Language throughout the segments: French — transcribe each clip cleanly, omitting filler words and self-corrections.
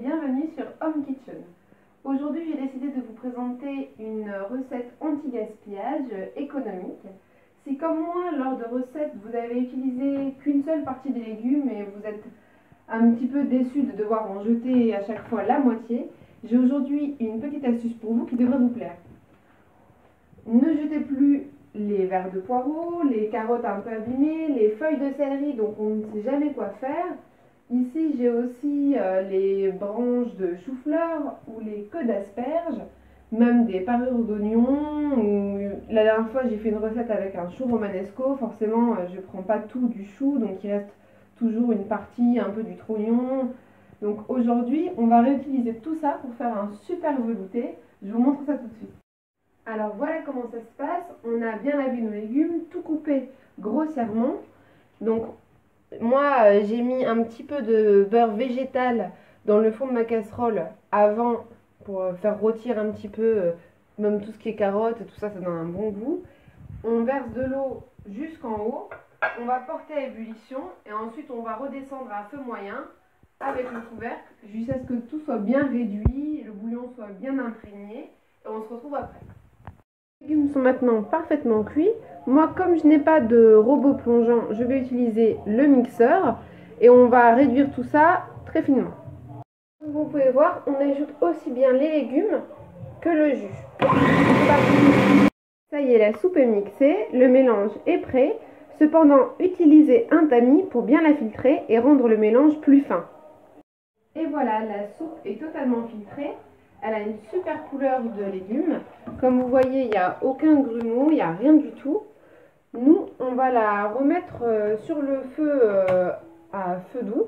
bienvenue sur Home Kitchen. Aujourd'hui, j'ai décidé de vous présenter une recette anti-gaspillage économique. Si comme moi, lors de recettes, vous avez utilisé qu'une seule partie des légumes et vous êtes un petit peu déçu de devoir en jeter à chaque fois la moitié, j'ai aujourd'hui une petite astuce pour vous qui devrait vous plaire. Ne jetez plus les verres de poireaux, les carottes un peu abîmées, les feuilles de céleri dont on ne sait jamais quoi faire. Ici, j'ai aussi les branches de chou-fleur ou les queues d'asperges, même des parures d'oignons. La dernière fois, j'ai fait une recette avec un chou romanesco. Forcément, je ne prends pas tout du chou, donc il reste toujours une partie, un peu du trognon. Donc aujourd'hui, on va réutiliser tout ça pour faire un super velouté. Je vous montre ça tout de suite. Alors voilà comment ça se passe. On a bien lavé nos légumes, tout coupé grossièrement. Donc moi, j'ai mis un petit peu de beurre végétal dans le fond de ma casserole avant pour faire rôtir un petit peu, même tout ce qui est carottes, tout ça, ça donne un bon goût. On verse de l'eau jusqu'en haut, on va porter à ébullition et ensuite on va redescendre à feu moyen avec le couvercle jusqu'à ce que tout soit bien réduit, le bouillon soit bien imprégné et on se retrouve après. Les légumes sont maintenant parfaitement cuits. Moi, comme je n'ai pas de robot plongeant, je vais utiliser le mixeur et on va réduire tout ça très finement. Comme vous pouvez voir, on ajoute aussi bien les légumes que le jus. Ça y est, la soupe est mixée, le mélange est prêt. Cependant, utilisez un tamis pour bien la filtrer et rendre le mélange plus fin. Et voilà, la soupe est totalement filtrée. Elle a une super couleur de légumes. Comme vous voyez, il n'y a aucun grumeau, il n'y a rien du tout. Nous, on va la remettre sur le feu à feu doux.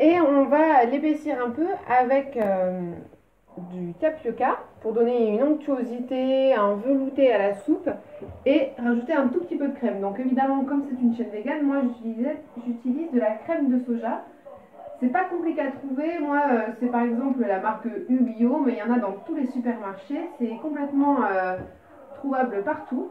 Et on va l'épaissir un peu avec du tapioca pour donner une onctuosité, un velouté à la soupe. Et rajouter un tout petit peu de crème. Donc évidemment, comme c'est une chaîne végane, moi j'utilise de la crème de soja. C'est pas compliqué à trouver, moi c'est par exemple la marque Ubio, mais il y en a dans tous les supermarchés, c'est complètement trouvable partout.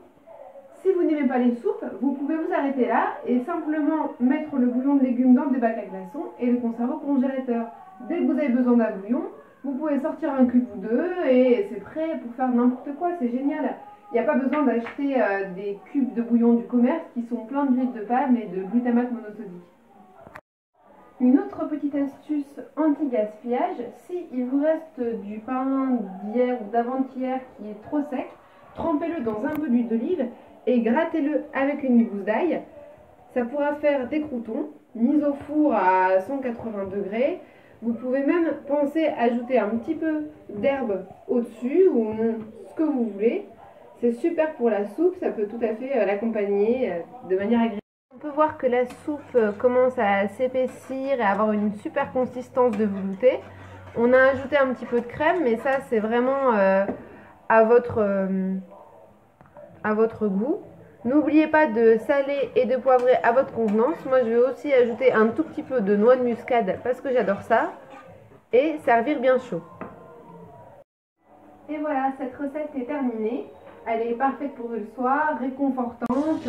Si vous n'aimez pas les soupes, vous pouvez vous arrêter là et simplement mettre le bouillon de légumes dans des bacs à glaçons et le conserver au congélateur. Dès que vous avez besoin d'un bouillon, vous pouvez sortir un cube ou deux et c'est prêt pour faire n'importe quoi, c'est génial. Il n'y a pas besoin d'acheter des cubes de bouillon du commerce qui sont pleins d'huile de palme et de glutamate monosodique. Une autre petite astuce anti-gaspillage, si il vous reste du pain d'hier ou d'avant-hier qui est trop sec, trempez-le dans un peu d'huile d'olive et grattez-le avec une gousse d'ail. Ça pourra faire des croûtons mis au four à 180 degrés. Vous pouvez même penser à ajouter un petit peu d'herbe au-dessus ou ce que vous voulez. C'est super pour la soupe, ça peut tout à fait l'accompagner de manière agréable. On peut voir que la soupe commence à s'épaissir et à avoir une super consistance de velouté. On a ajouté un petit peu de crème, mais ça c'est vraiment à votre goût. N'oubliez pas de saler et de poivrer à votre convenance. Moi je vais aussi ajouter un tout petit peu de noix de muscade parce que j'adore ça. Et servir bien chaud. Et voilà, cette recette est terminée. Elle est parfaite pour le soir, réconfortante.